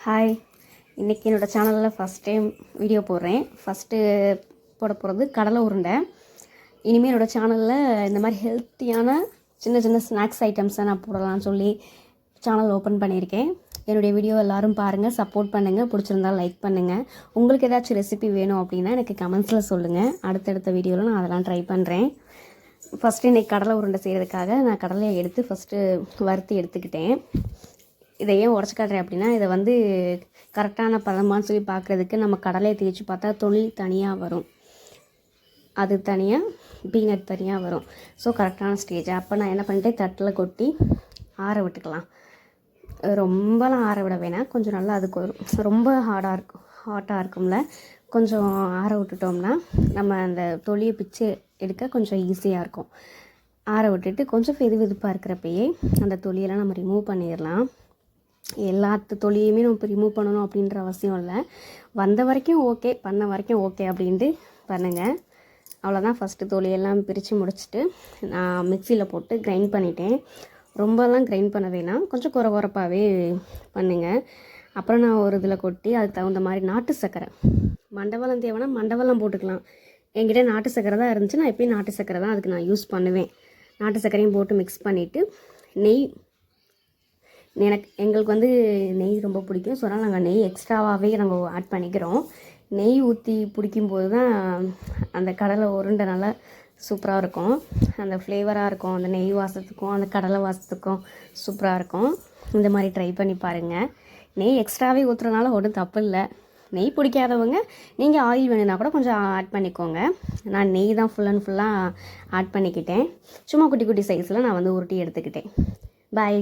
Hi, இன்றைக்கி என்னோடய சேனலில் ஃபஸ்ட் டைம் வீடியோ போடுறேன். ஃபஸ்ட்டு போட போகிறது கடலை உருண்டை. இனிமேல் என்னோடய சேனலில் இந்த மாதிரி ஹெல்த்தியான சின்ன சின்ன ஸ்நாக்ஸ் ஐட்டம்ஸை நான் போடலாம்னு சொல்லி சேனல் ஓப்பன் பண்ணியிருக்கேன். என்னுடைய வீடியோ எல்லோரும் பாருங்கள், சப்போர்ட் பண்ணுங்கள், பிடிச்சிருந்தால் லைக் பண்ணுங்கள். உங்களுக்கு ஏதாச்சும் ரெசிபி வேணும் அப்படின்னா எனக்கு கமெண்ட்ஸில் சொல்லுங்கள். அடுத்தடுத்த வீடியோவில் நான் அதெல்லாம் ட்ரை பண்ணுறேன். ஃபஸ்ட்டு இன்றைக்கி கடலை உருண்டை செய்கிறதுக்காக நான் கடலையை எடுத்து ஃபஸ்ட்டு வறுத்து எடுத்துக்கிட்டேன். இதை ஏன் உடச்சி காட்டுறேன் அப்படின்னா, இதை வந்து கரெக்டான பதமானு சொல்லி பார்க்குறதுக்கு நம்ம கடலையை தேய்ச்சி பார்த்தா தொழில் தனியாக வரும், அது தனியாக, பீனட் தனியாக வரும். ஸோ கரெக்டான ஸ்டேஜ். அப்போ நான் என்ன பண்ணிட்டேன், தட்டில் கொட்டி ஆற விட்டுக்கலாம். ரொம்பலாம் ஆற விட வேணாம், கொஞ்சம் நல்லா அதுக்கு ரொம்ப ஹாட்டாக இருக்கும்ல, கொஞ்சம் ஆற விட்டுட்டோம்னா நம்ம அந்த தொலியை பிச்சு எடுக்க கொஞ்சம் ஈஸியாக இருக்கும். ஆற விட்டுட்டு கொஞ்சம் வெதுப்பாக இருக்கிறப்பயே அந்த தொலியெல்லாம் நம்ம ரிமூவ் பண்ணிடலாம். எல்லாத்து தொலியுமே நம்ம இப்போ ரிமூவ் பண்ணணும் அப்படின்ற அவசியம் இல்லை. வந்த வரைக்கும் ஓகே, பண்ண வரைக்கும் ஓகே அப்படின்ட்டு பண்ணுங்கள். அவ்வளோதான். ஃபஸ்ட்டு தொலியெல்லாம் பிரித்து முடிச்சுட்டு நான் மிக்சியில் போட்டு கிரைண்ட் பண்ணிட்டேன். ரொம்பலாம் கிரைண்ட் பண்ண வேணாம், கொஞ்சம் குறப்பாகவே பண்ணுங்கள். அப்புறம் நான் ஒரு இதில் கொட்டி அதுக்கு தகுந்த மாதிரி நாட்டு சர்க்கரை, மண்டவெல்லம் தேவைன்னா மண்டவெல்லம் போட்டுக்கலாம். என்கிட்ட நாட்டு சர்க்கரை தான் இருந்துச்சு, நான் எப்பயும் நாட்டு சர்க்கரை தான் அதுக்கு நான் யூஸ் பண்ணுவேன். நாட்டு சர்க்கரையும் போட்டு மிக்ஸ் பண்ணிவிட்டு நெய், எங்களுக்கு வந்து நெய் ரொம்ப பிடிக்கும். ஸோ அதனால் நாங்கள் நெய் எக்ஸ்ட்ராவாகவே நாங்கள் ஆட் பண்ணிக்கிறோம். நெய் ஊற்றி பிடிக்கும்போது தான் அந்த கடலை உருண்டை நல்லா சூப்பராக இருக்கும், அந்த ஃப்ளேவராக இருக்கும், அந்த நெய் வாசத்துக்கும் அந்த கடலை வாசத்துக்கும் சூப்பராக இருக்கும். இந்த மாதிரி ட்ரை பண்ணி பாருங்கள். நெய் எக்ஸ்ட்ராவே ஊற்றுறதுனால ஒன்றும் தப்பு இல்லை. நெய் பிடிக்காதவங்க நீங்கள் ஆயில் வேணுன்னா கூட கொஞ்சம் ஆட் பண்ணிக்கோங்க. நான் நெய் தான் ஃபுல்லாக ஆட் பண்ணிக்கிட்டேன். சும்மா குட்டி குட்டி சைஸில் நான் வந்து உருட்டி எடுத்துக்கிட்டேன். பாய்.